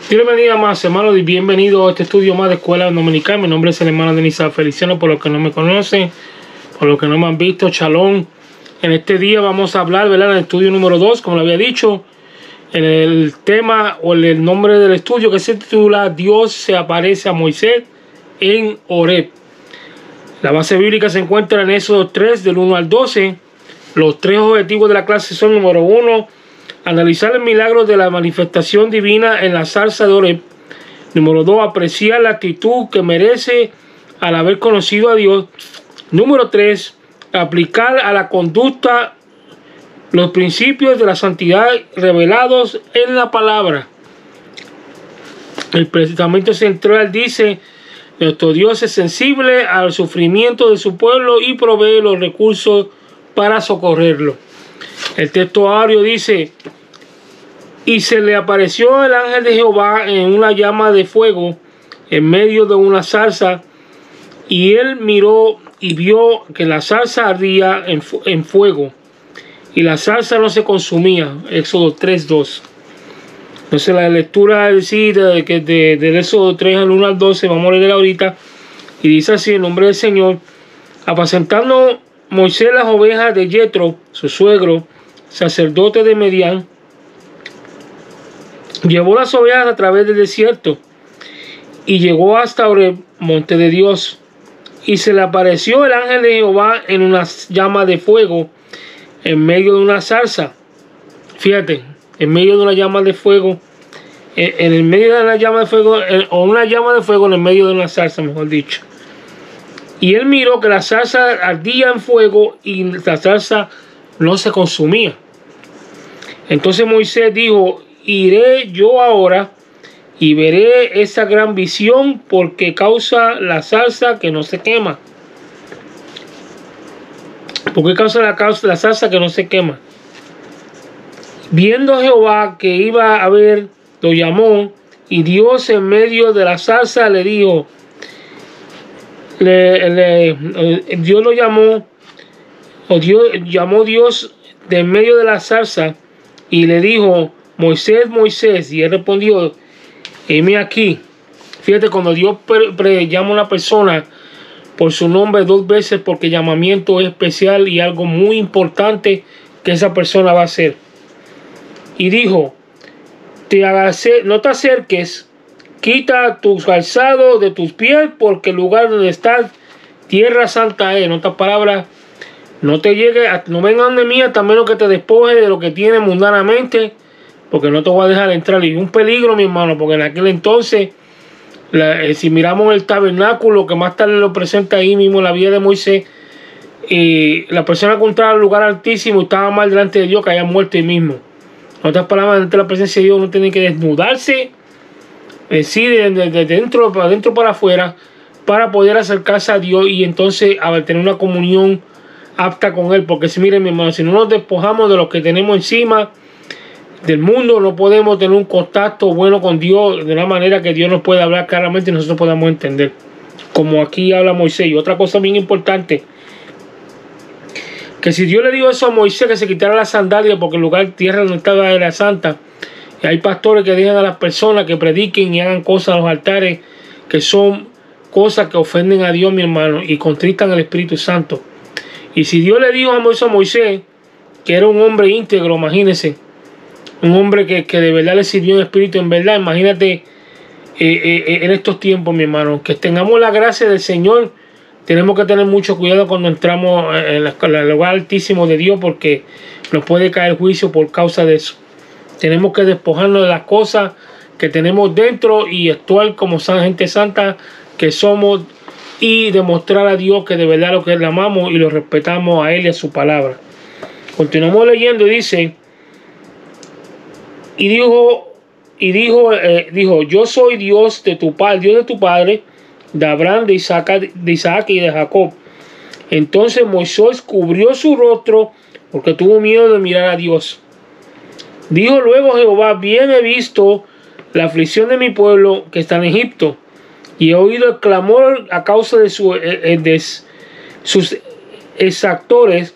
Dios bendiga más, hermanos, y bienvenidos a este estudio más de Escuela Dominical. Mi nombre es el hermano Denis Feliciano, por los que no me conocen, por los que no me han visto, Shalom. En este día vamos a hablar, ¿verdad?, en el estudio número 2, como lo había dicho, en el tema o el nombre del estudio que se titula Dios se aparece a Moisés en Horeb. La base bíblica se encuentra en Éxodo 3, del 1 al 12. Los tres objetivos de la clase son: número 1, analizar el milagro de la manifestación divina en la zarza de Horeb. Número 2, apreciar la actitud que merece al haber conocido a Dios. Número 3, aplicar a la conducta los principios de la santidad revelados en la palabra. El pensamiento central dice: nuestro Dios es sensible al sufrimiento de su pueblo y provee los recursos para socorrerlo. El texto áureo dice: y se le apareció el ángel de Jehová en una llama de fuego en medio de una zarza, y él miró y vio que la zarza ardía en fuego, y la zarza no se consumía. Éxodo 3:2. Entonces la lectura del Éxodo 3 al 1 al 12, vamos a leer ahorita, y dice así: en nombre del Señor. Apacentando Moisés las ovejas de Yetro, su suegro, sacerdote de Medián, llevó las ovejas a través del desierto y llegó hasta Horeb, monte de Dios, y se le apareció el ángel de Jehová en una llama de fuego en medio de una zarza. Fíjate, en medio de una llama de fuego, en el medio de una llama de fuego, o una llama de fuego en el medio de una zarza, mejor dicho. Y él miró que la zarza ardía en fuego y la zarza no se consumía. Entonces Moisés dijo: iré yo ahora y veré esa gran visión, porque causa la zarza que no se quema. ¿Por qué causa la zarza que no se quema? Viendo Jehová que iba a ver, lo llamó, y Dios en medio de la zarza le dijo, Dios lo llamó, o llamó Dios de en medio de la zarza y le dijo: Moisés, Moisés. Y él respondió: heme aquí. Fíjate, cuando Dios llama a una persona por su nombre dos veces, porque llamamiento es especial y algo muy importante que esa persona va a hacer. Y dijo: no te acerques, quita tus calzados de tus pies, porque el lugar donde estás, tierra santa es. En otras palabras, no te llegue, no vengan de mí hasta menos que te despoje de lo que tienes mundanamente, porque no te voy a dejar entrar. Y un peligro, mi hermano, porque en aquel entonces, si miramos el tabernáculo, que más tarde lo presenta ahí mismo en la vida de Moisés, la persona que entraba al lugar altísimo estaba mal delante de Dios, que haya muerto ahí mismo. En otras palabras, ante la presencia de Dios uno tiene que desnudarse, de dentro para afuera, para poder acercarse a Dios y entonces a tener una comunión apta con Él. Porque si miren, mi hermano, si no nos despojamos de lo que tenemos encima del mundo, no podemos tener un contacto bueno con Dios de una manera que Dios nos pueda hablar claramente y nosotros podamos entender, como aquí habla Moisés. Y otra cosa bien importante, que si Dios le dijo eso a Moisés, que se quitara la sandalia porque el lugar tierra donde estaba era santa, y hay pastores que dejan a las personas que prediquen y hagan cosas a los altares que son cosas que ofenden a Dios, mi hermano, y contristan al Espíritu Santo. Y si Dios le dijo a Moisés, que era un hombre íntegro, imagínense, un hombre que de verdad le sirvió en espíritu, en verdad, imagínate en estos tiempos, mi hermano, que tengamos la gracia del Señor. Tenemos que tener mucho cuidado cuando entramos en el lugar altísimo de Dios, porque nos puede caer juicio por causa de eso. Tenemos que despojarnos de las cosas que tenemos dentro y actuar como gente santa que somos, y demostrar a Dios que de verdad lo que le amamos y lo respetamos a Él y a su palabra. Continuamos leyendo y dice: y dijo, yo soy Dios de tu padre, Dios de tu padre, de Abraham, de Isaac y de Jacob. Entonces Moisés cubrió su rostro porque tuvo miedo de mirar a Dios. Dijo luego Jehová: bien he visto la aflicción de mi pueblo que está en Egipto, y he oído el clamor a causa de sus exactores,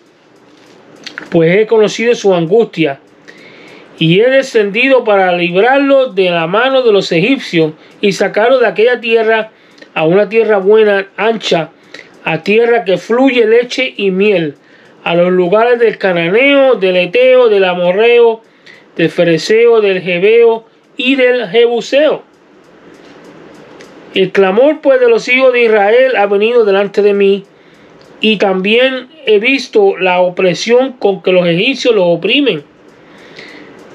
pues he conocido su angustia. y he descendido para librarlos de la mano de los egipcios y sacarlos de aquella tierra a una tierra buena, ancha, a tierra que fluye leche y miel, a los lugares del cananeo, del eteo, del amorreo, del fereceo, del jebeo y del jebuseo. El clamor pues de los hijos de Israel ha venido delante de mí, y también he visto la opresión con que los egipcios los oprimen.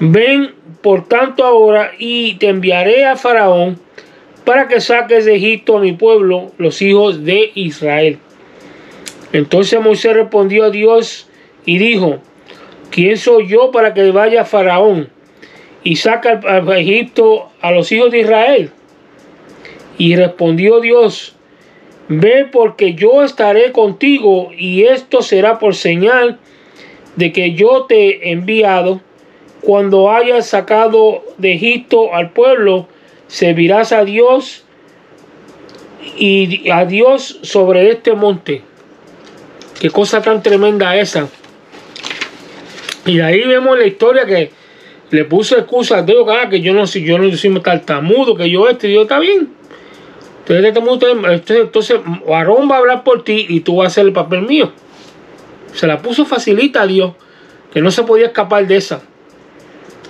Ven por tanto ahora, y te enviaré a Faraón para que saques de Egipto a mi pueblo, los hijos de Israel. Entonces Moisés respondió a Dios y dijo: ¿quién soy yo para que vaya a Faraón y saque a Egipto a los hijos de Israel? Y respondió Dios: ve, porque yo estaré contigo, y esto será por señal de que yo te he enviado. Cuando hayas sacado de Egipto al pueblo, servirás a Dios y a Dios sobre este monte. Qué cosa tan tremenda esa. Y de ahí vemos la historia que le puso excusas de Dios, que yo no soy tartamudo, que yo y Dios está bien. Entonces Aarón va a hablar por ti y tú vas a hacer el papel mío. Se la puso facilita a Dios, que no se podía escapar de esa.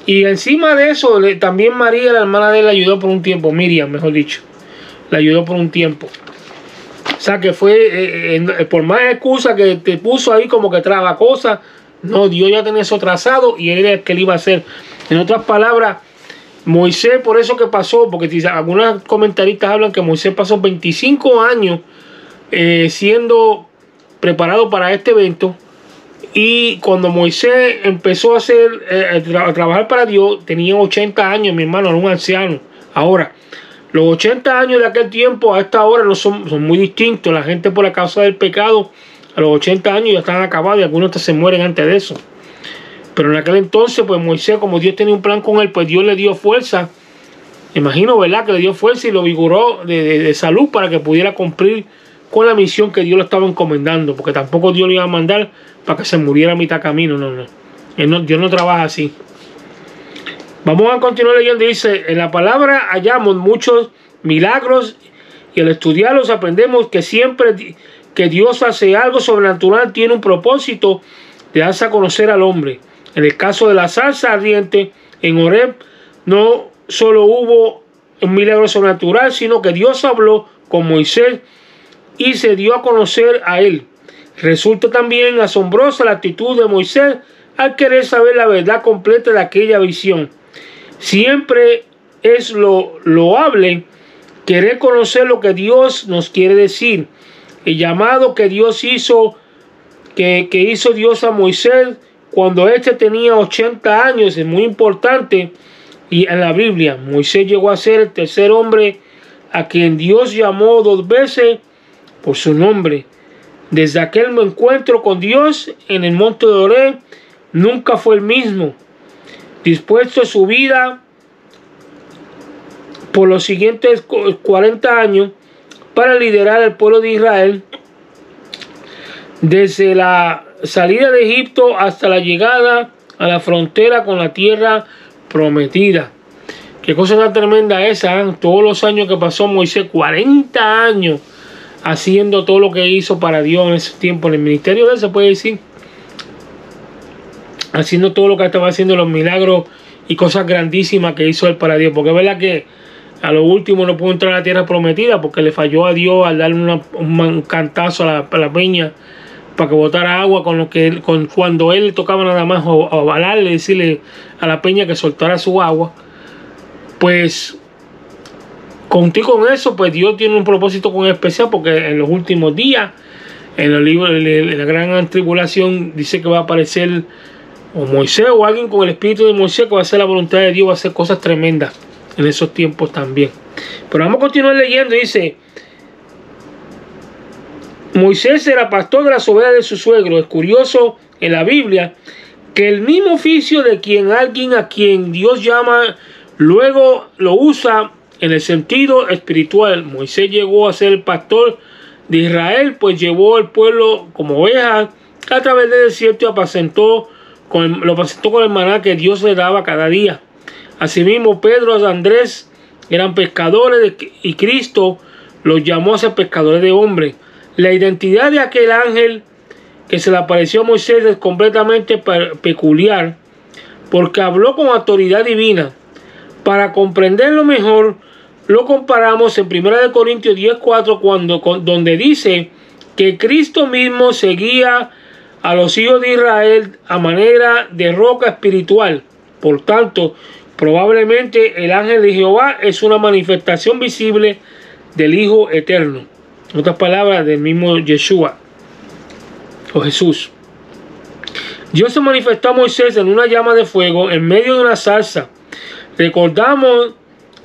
Y encima de eso, también María, la hermana de él, la ayudó por un tiempo. Miriam, mejor dicho, la ayudó por un tiempo. O sea que fue, por más excusa que te puso ahí como que traba cosas, no, Dios ya tenía eso trazado y él era el que le iba a hacer. En otras palabras, Moisés, por eso que pasó, porque algunos comentaristas hablan que Moisés pasó 25 años siendo preparado para este evento, y cuando Moisés empezó a trabajar para Dios, tenía 80 años, mi hermano, era un anciano. Ahora, los 80 años de aquel tiempo a esta hora no son muy distintos. La gente, por la causa del pecado, a los 80 años ya están acabados, y algunos hasta se mueren antes de eso. Pero en aquel entonces, pues Moisés, como Dios tenía un plan con él, pues Dios le dio fuerza. Imagino, ¿verdad?, que le dio fuerza y lo vigoró de salud para que pudiera cumplir con la misión que Dios le estaba encomendando. Porque tampoco Dios le iba a mandar para que se muriera a mitad camino. No. Dios no trabaja así. Vamos a continuar leyendo. Dice: en la palabra hallamos muchos milagros, y al estudiarlos aprendemos que siempre que Dios hace algo sobrenatural tiene un propósito de darse a conocer al hombre. En el caso de la zarza ardiente en Horeb, no solo hubo un milagro sobrenatural, sino que Dios habló con Moisés y se dio a conocer a él. Resulta también asombrosa la actitud de Moisés al querer saber la verdad completa de aquella visión. Siempre es loable querer conocer lo que Dios nos quiere decir. El llamado que Dios hizo, que hizo Dios a Moisés cuando éste tenía 80 años, es muy importante. Y en la Biblia, Moisés llegó a ser el tercer hombre a quien Dios llamó 2 veces por su nombre. Desde aquel encuentro con Dios en el monte de Horeb, nunca fue el mismo. Dispuesto su vida por los siguientes 40 años para liderar al pueblo de Israel, desde la salida de Egipto hasta la llegada a la frontera con la tierra prometida. Qué cosa tan tremenda esa, ¿eh? Todos los años que pasó Moisés, 40 años haciendo todo lo que hizo para Dios en ese tiempo, en el ministerio de él, se puede decir, haciendo todo lo que estaba haciendo, los milagros y cosas grandísimas que hizo él para Dios. Porque es verdad que a lo último no pudo entrar a la tierra prometida porque le falló a Dios al darle un cantazo a la peña para que botara agua, cuando él tocaba nada más o balarle, decirle a la peña que soltara su agua. Pues contigo con eso, pues Dios tiene un propósito con especial, porque en los últimos días, en el libro de la gran tribulación, dice que va a aparecer o Moisés o alguien con el espíritu de Moisés, que va a hacer la voluntad de Dios, va a hacer cosas tremendas en esos tiempos también. Pero vamos a continuar leyendo. Dice: Moisés era pastor de las ovejas de su suegro. Es curioso en la Biblia que el mismo oficio de alguien a quien Dios llama, luego lo usa en el sentido espiritual. Moisés llegó a ser el pastor de Israel, pues llevó al pueblo como ovejas a través del desierto y apacentó lo presentó con el maná que Dios le daba cada día. Asimismo, Pedro y Andrés eran pescadores y Cristo los llamó a ser pescadores de hombres. La identidad de aquel ángel que se le apareció a Moisés es completamente peculiar, porque habló con autoridad divina. Para comprenderlo mejor, lo comparamos en 1 Corintios 10:4, donde dice que Cristo mismo seguía a los hijos de Israel a manera de roca espiritual. Por tanto, probablemente el ángel de Jehová es una manifestación visible del Hijo Eterno. En otras palabras, del mismo Yeshua o Jesús. Dios se manifestó a Moisés en una llama de fuego en medio de una zarza. Recordamos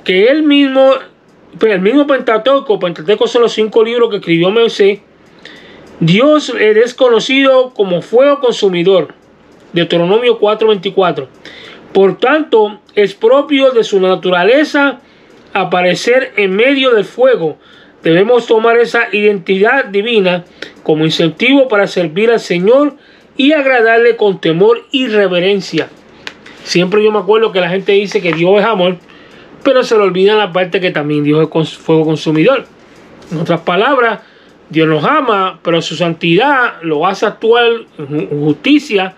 que el mismo Pentateuco son los 5 libros que escribió Moisés. Dios es conocido como fuego consumidor. Deuteronomio 4:24. Por tanto, es propio de su naturaleza aparecer en medio del fuego. Debemos tomar esa identidad divina como incentivo para servir al Señor y agradarle con temor y reverencia. Siempre yo me acuerdo que la gente dice que Dios es amor, pero se le olvida la parte que también Dios es fuego consumidor. En otras palabras, Dios nos ama, pero su santidad lo hace actuar en justicia.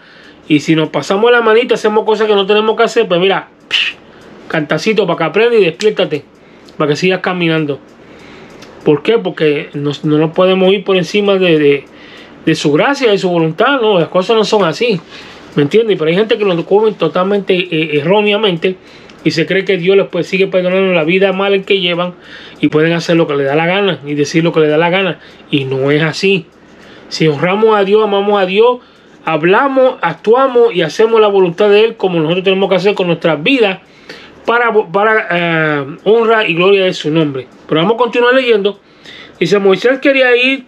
Y si nos pasamos la manita, hacemos cosas que no tenemos que hacer, pues mira, cantacito para que aprenda y despiértate, para que sigas caminando. ¿Por qué? Porque no nos podemos ir por encima de su gracia y su voluntad. No, las cosas no son así. ¿Me entiendes? Pero hay gente que lo comen totalmente erróneamente y se cree que Dios les sigue perdonando la vida mala en que llevan y pueden hacer lo que les da la gana y decir lo que les da la gana. Y no es así. Si honramos a Dios, amamos a Dios, hablamos, actuamos y hacemos la voluntad de Él como nosotros tenemos que hacer con nuestras vidas para honra y gloria de su nombre. Pero vamos a continuar leyendo. Dice: Moisés quería ir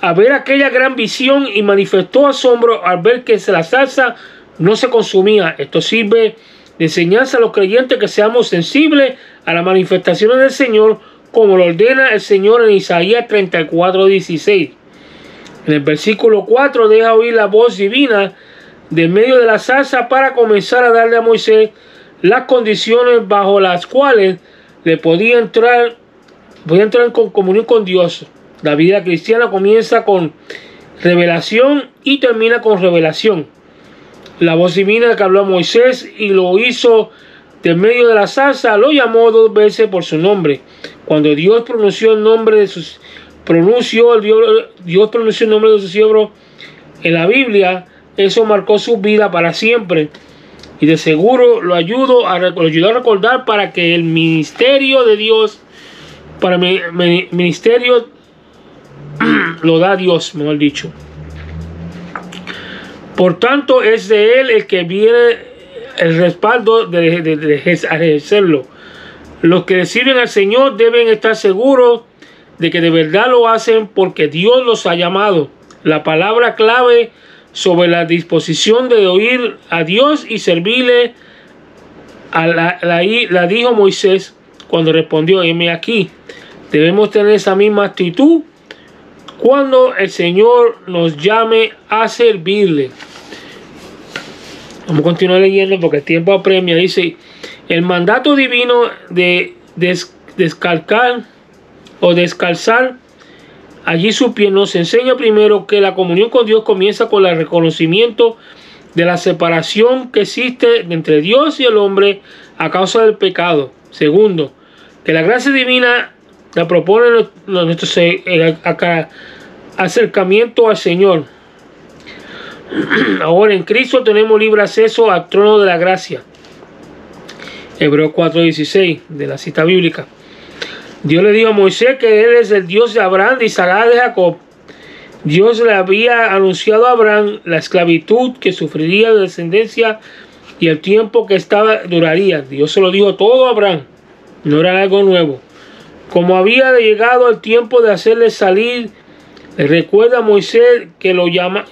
a ver aquella gran visión y manifestó asombro al ver que la zarza no se consumía. Esto sirve de enseñanza a los creyentes que seamos sensibles a las manifestaciones del Señor, como lo ordena el Señor en Isaías 34:16. En el versículo 4 deja oír la voz divina de medio de la zarza para comenzar a darle a Moisés las condiciones bajo las cuales le podía entrar en comunión con Dios. La vida cristiana comienza con revelación y termina con revelación. La voz divina que habló a Moisés y lo hizo de medio de la zarza lo llamó 2 veces por su nombre. Cuando Dios pronunció el nombre de sus Dios pronunció el nombre de su siervo en la Biblia, eso marcó su vida para siempre. Y de seguro lo ayudó a recordar para que el ministerio de Dios, para mi ministerio lo da Dios, mejor dicho. Por tanto, es de Él el que viene el respaldo de ejercerlo. Los que sirven al Señor deben estar seguros de que de verdad lo hacen porque Dios los ha llamado. La palabra clave sobre la disposición de oír a Dios y servirle la dijo Moisés cuando respondió: heme aquí. Debemos tener esa misma actitud cuando el Señor nos llame a servirle. Vamos a continuar leyendo porque el tiempo apremia. Dice: el mandato divino de descalzar allí su pie nos enseña primero que la comunión con Dios comienza con el reconocimiento de la separación que existe entre Dios y el hombre a causa del pecado. Segundo, que la gracia divina la propone nuestro acercamiento al Señor. Ahora en Cristo tenemos libre acceso al trono de la gracia. Hebreos 4:16 de la cita bíblica. Dios le dijo a Moisés que Él es el Dios de Abraham, de Isaac, de Jacob. Dios le había anunciado a Abraham la esclavitud que sufriría de descendencia y el tiempo que duraría. Dios se lo dijo todo a Abraham, no era algo nuevo. Como había llegado el tiempo de hacerle salir, le recuerda a Moisés que lo llama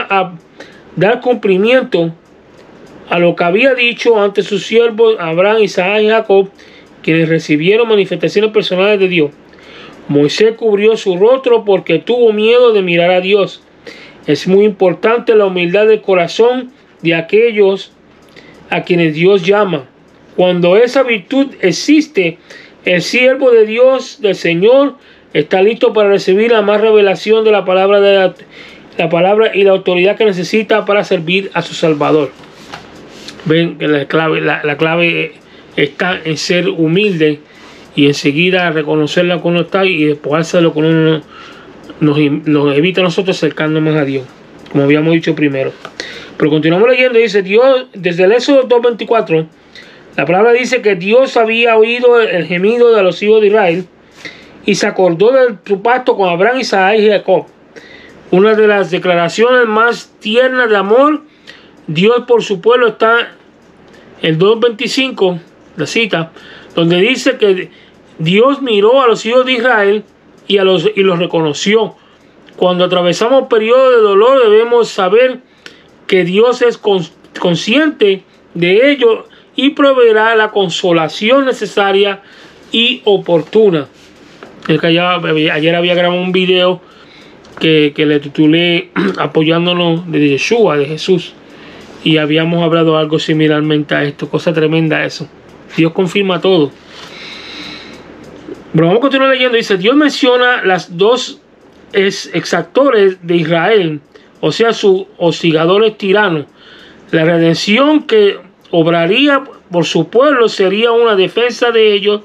a dar cumplimiento a lo que había dicho ante sus siervos Abraham, Isaac y Jacob, quienes recibieron manifestaciones personales de Dios. Moisés cubrió su rostro porque tuvo miedo de mirar a Dios. Es muy importante la humildad del corazón de aquellos a quienes Dios llama. Cuando esa virtud existe, el siervo de Dios, del Señor, está listo para recibir la más revelación de la palabra y la autoridad que necesita para servir a su Salvador. Ven que la clave está en ser humilde y enseguida reconocerla cuando está y despojárselo con uno nos evita a nosotros acercarnos a Dios, como habíamos dicho primero. Pero continuamos leyendo, dice Dios, desde el Éxodo 2:24, la palabra dice que Dios había oído el gemido de los hijos de Israel y se acordó de su pacto con Abraham, Isaac y Jacob. Una de las declaraciones más tiernas de amor Dios por su pueblo está en 2:25, la cita, donde dice que Dios miró a los hijos de Israel y los reconoció. Cuando atravesamos periodos de dolor debemos saber que Dios es consciente de ello y proveerá la consolación necesaria y oportuna. Ayer había grabado un video que le titulé Apoyándonos de Yeshua, de Jesús, y habíamos hablado algo similarmente a esto. Cosa tremenda eso. Dios confirma todo. Pero vamos a continuar leyendo. Dice, Dios menciona las dos exactores de Israel, o sea, sus hostigadores tiranos. La redención que obraría por su pueblo sería una defensa de ellos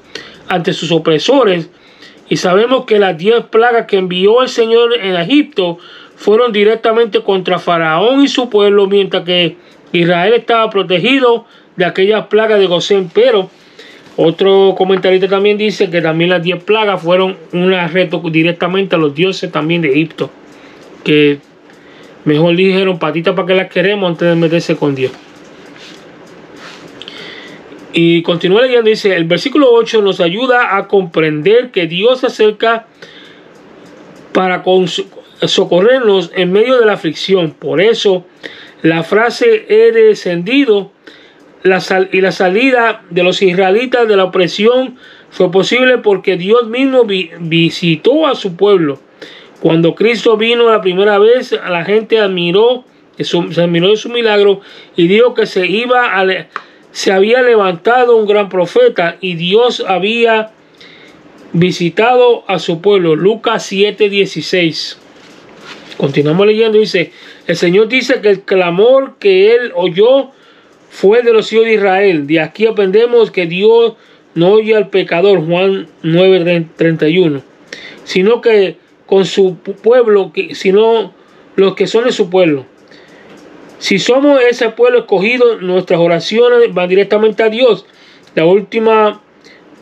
ante sus opresores. Y sabemos que las 10 plagas que envió el Señor en Egipto fueron directamente contra Faraón y su pueblo, mientras que Israel estaba protegido de aquellas plagas de Gosén. Pero otro comentarista también dice que también las 10 plagas fueron un reto directamente a los dioses también de Egipto, que mejor dijeron patitas para que las queremos antes de meterse con Dios. Y continúa leyendo, dice, el versículo 8 nos ayuda a comprender que Dios se acerca para socorrernos en medio de la aflicción. Por eso la frase he descendido y la salida de los israelitas de la opresión fue posible porque Dios mismo visitó a su pueblo. Cuando Cristo vino la primera vez, la gente se admiró de su milagro y dijo que se había levantado un gran profeta y Dios había visitado a su pueblo. Lucas 7:16. Continuamos leyendo, dice, el Señor dice que el clamor que él oyó fue de los hijos de Israel. De aquí aprendemos que Dios no oye al pecador, Juan 9:31, sino que con su pueblo, sino los que son de su pueblo. Si somos ese pueblo escogido, nuestras oraciones van directamente a Dios. La última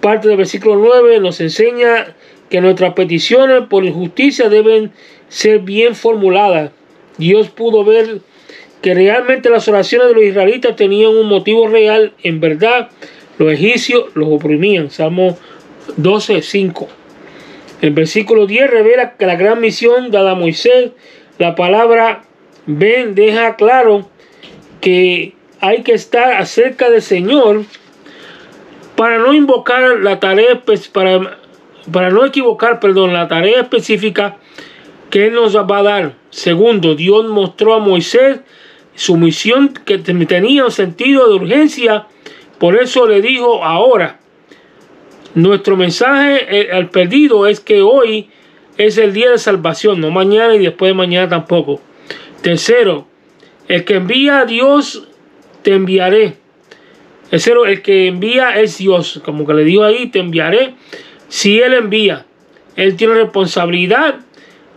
parte del versículo 9 nos enseña que nuestras peticiones por injusticia deben ser bien formuladas. Dios pudo ver que realmente las oraciones de los israelitas tenían un motivo real. En verdad, los egipcios los oprimían. Salmo 12:5. El versículo 10 revela que la gran misión dada a Moisés, la palabra ven, deja claro que hay que estar acerca del Señor para no invocar la tarea, para no equivocar, la tarea específica que Él nos va a dar. Segundo, Dios mostró a Moisés su misión que tenía un sentido de urgencia, por eso le dijo ahora. Nuestro mensaje al perdido es que hoy es el día de salvación, no mañana y después de mañana tampoco. Tercero, el que envía a Dios te enviaré. Tercero, el que envía es Dios, como que le dijo ahí, te enviaré. Si Él envía, Él tiene responsabilidad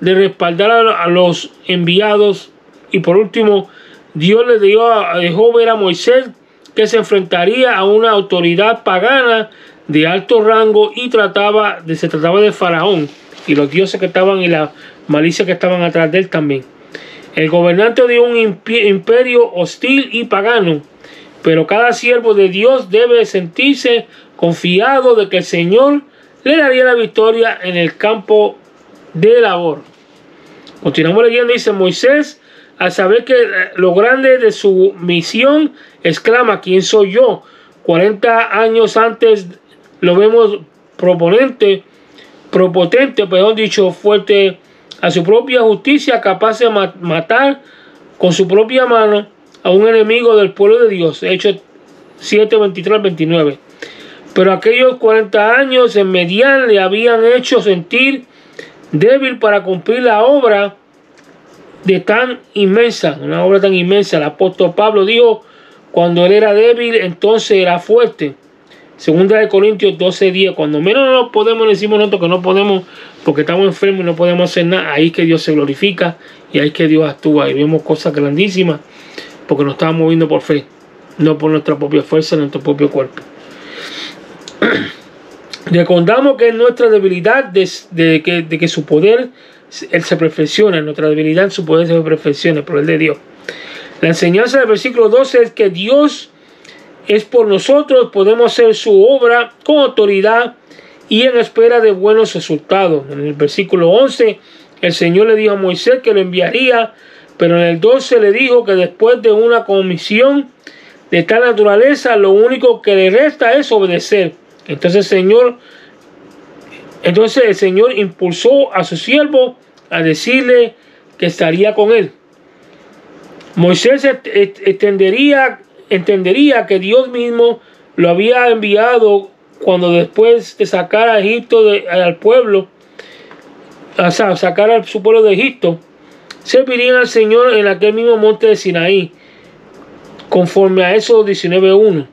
de respaldar a los enviados. Y por último, Dios le dejó ver a Moisés que se enfrentaría a una autoridad pagana de alto rango y se trataba de Faraón y los dioses que estaban y la malicia que estaban atrás de él también. El gobernante de un imperio hostil y pagano, pero cada siervo de Dios debe sentirse confiado de que el Señor le daría la victoria en el campo de labor. Continuamos leyendo, dice Moisés, al saber que lo grande de su misión, exclama, ¿quién soy yo? 40 años antes lo vemos propotente, fuerte a su propia justicia, capaz de matar con su propia mano a un enemigo del pueblo de Dios. Hechos 7, 23 al 29. Pero aquellos 40 años en Medián le habían hecho sentir débil para cumplir la obra de tan inmensa, una obra tan inmensa. El apóstol Pablo dijo, cuando él era débil, entonces era fuerte. Segunda de Corintios 12:10. Cuando menos no podemos, decimos nosotros que no podemos porque estamos enfermos y no podemos hacer nada, ahí es que Dios se glorifica y ahí es que Dios actúa. Y vemos cosas grandísimas porque nos estamos moviendo por fe, no por nuestra propia fuerza, nuestro propio cuerpo. Recordamos que es nuestra debilidad de que su poder él se perfecciona, nuestra debilidad en su poder se perfecciona, el poder de Dios. La enseñanza del versículo 12 es que Dios es por nosotros, podemos hacer su obra con autoridad y en espera de buenos resultados. En el versículo 11 el Señor le dijo a Moisés que lo enviaría, pero en el 12 le dijo que después de una comisión de tal naturaleza, lo único que le resta es obedecer. Entonces el Señor impulsó a su siervo a decirle que estaría con él. Moisés entendería que Dios mismo lo había enviado cuando después de sacar a Egipto al pueblo, o sea, sacar a su pueblo de Egipto, servirían al Señor en aquel mismo monte de Sinaí, conforme a Éxodo 19:1.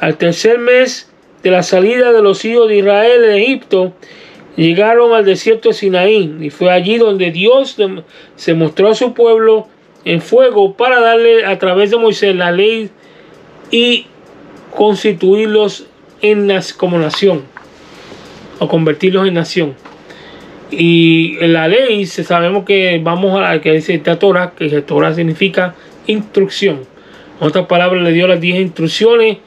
Al tercer mes de la salida de los hijos de Israel de Egipto, llegaron al desierto de Sinaí, y fue allí donde Dios se mostró a su pueblo en fuego para darle a través de Moisés la ley y constituirlos como nación, o convertirlos en nación. Y en la ley sabemos que vamos a que dice esta Torah, que Torah significa instrucción. En otras palabras, le dio las 10 instrucciones,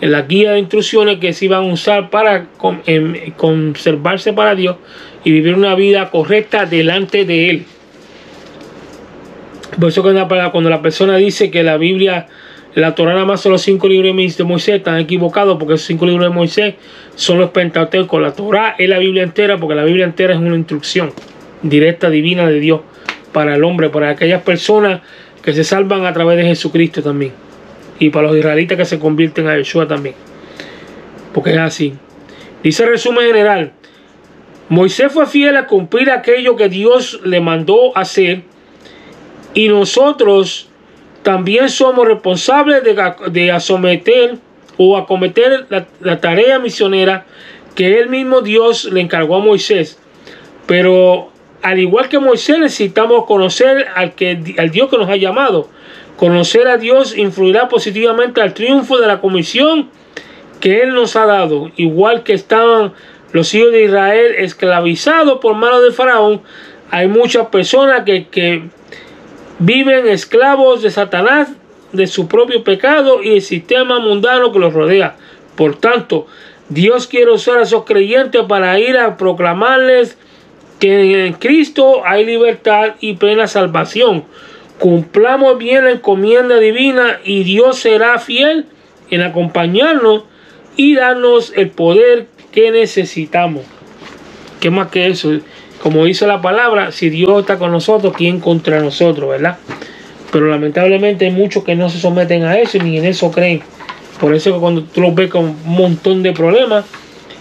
en la guía de instrucciones que se iban a usar para conservarse para Dios y vivir una vida correcta delante de Él. Por eso cuando la persona dice que la Biblia, la Torah nada más son los 5 libros de Moisés, están equivocados, porque esos 5 libros de Moisés son los Pentateucos. La Torah es la Biblia entera, porque la Biblia entera es una instrucción directa, divina de Dios para el hombre, para aquellas personas que se salvan a través de Jesucristo también, y para los israelitas que se convierten a Yeshua también, porque es así. Dice el resumen general: Moisés fue fiel a cumplir aquello que Dios le mandó hacer, y nosotros también somos responsables de acometer la tarea misionera que él mismo Dios le encargó a Moisés. Pero al igual que Moisés, necesitamos conocer al Dios que nos ha llamado. Conocer a Dios influirá positivamente al triunfo de la comisión que Él nos ha dado. Igual que estaban los hijos de Israel esclavizados por mano de Faraón, hay muchas personas que viven esclavos de Satanás, de su propio pecado y del sistema mundano que los rodea. Por tanto, Dios quiere usar a esos creyentes para ir a proclamarles que en Cristo hay libertad y plena salvación. Cumplamos bien la encomienda divina y Dios será fiel en acompañarnos y darnos el poder que necesitamos. ¿Qué más que eso? Como dice la palabra, si Dios está con nosotros, ¿quién contra nosotros, verdad? Pero lamentablemente hay muchos que no se someten a eso ni en eso creen. Por eso que cuando tú los ves con un montón de problemas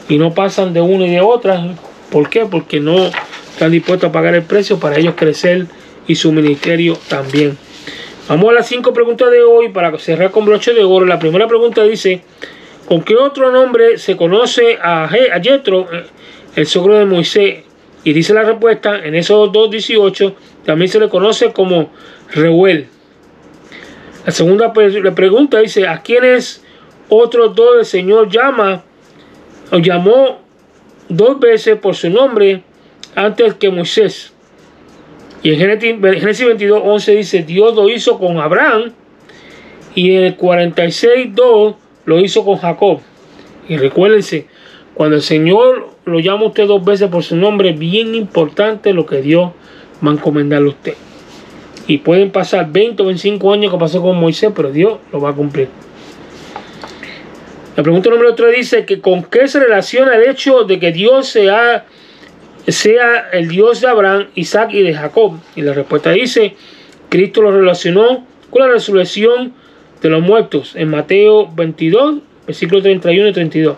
y no pasan de una y de otra, ¿por qué? Porque no están dispuestos a pagar el precio para ellos crecer y su ministerio también. Vamos a las 5 preguntas de hoy para cerrar con broche de oro. La primera pregunta dice: ¿con qué otro nombre se conoce a Yetro, el suegro de Moisés? Y dice la respuesta en esos 2:18, también se le conoce como Reuel. La segunda pregunta dice: ¿a quiénes otros dos el Señor llamó 2 veces por su nombre antes que Moisés? Y en Génesis 22:11 dice: Dios lo hizo con Abraham, y en el 46:2 lo hizo con Jacob. Y recuérdense, cuando el Señor lo llama a usted 2 veces por su nombre, es bien importante lo que Dios va a encomendarle a usted. Y pueden pasar 20 o 25 años que pasó con Moisés, pero Dios lo va a cumplir. La pregunta número 3 dice que ¿con qué se relaciona el hecho de que Dios sea el Dios de Abraham, Isaac y de Jacob? Y la respuesta dice: Cristo lo relacionó con la resurrección de los muertos en Mateo 22, versículos 31 y 32.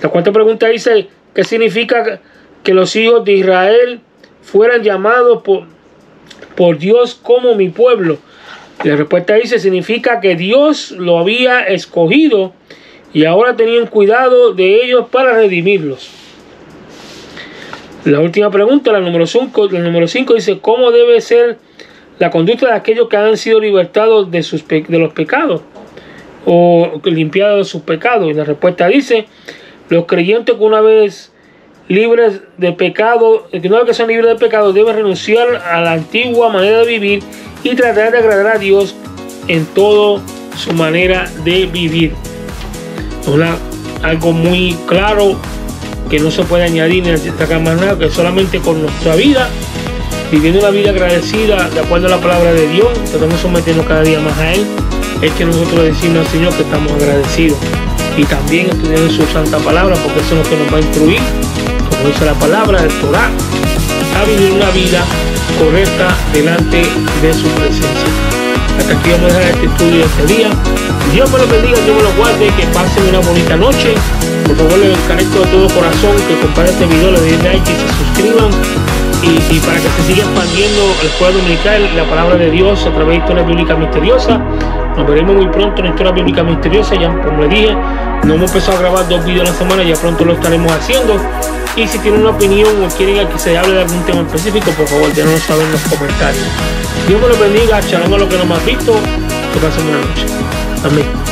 La cuarta pregunta dice, ¿qué significa que los hijos de Israel fueran llamados por Dios como mi pueblo? Y la respuesta dice, significa que Dios lo había escogido y ahora tenían cuidado de ellos para redimirlos. La última pregunta, la número 5 dice, ¿cómo debe ser la conducta de aquellos que han sido libertados de los pecados o limpiados de sus pecados? Y la respuesta dice, los creyentes que una vez libres de pecado, que son libres de pecado, deben renunciar a la antigua manera de vivir y tratar de agradar a Dios en toda su manera de vivir. Algo muy claro que no se puede añadir ni destacar más nada, que solamente con nuestra vida, viviendo una vida agradecida de acuerdo a la palabra de Dios, tratando de someternos cada día más a Él, es que nosotros decimos al Señor que estamos agradecidos. Y también estudiando su santa palabra, porque eso es lo que nos va a instruir, como dice la palabra, el Torah, a vivir una vida correcta delante de su presencia. Hasta aquí vamos a dejar este estudio de este día. Dios me lo bendiga, Dios me lo guarde, que pasen una bonita noche. Por favor, les encarezco de todo corazón que compartan este video, le den like y se suscriban. Y para que se siga expandiendo el pueblo dominical, la palabra de Dios a través de historia bíblica misteriosa. Nos veremos muy pronto en Historia Bíblica Misteriosa. Ya como le dije, no hemos empezado a grabar 2 videos a la semana, ya pronto lo estaremos haciendo. Y si tienen una opinión o quieren que se hable de algún tema específico, por favor, déjenos saber en los comentarios. Dios me los bendiga, shalom a los que no me han visto, que pasen buena noche. Amén.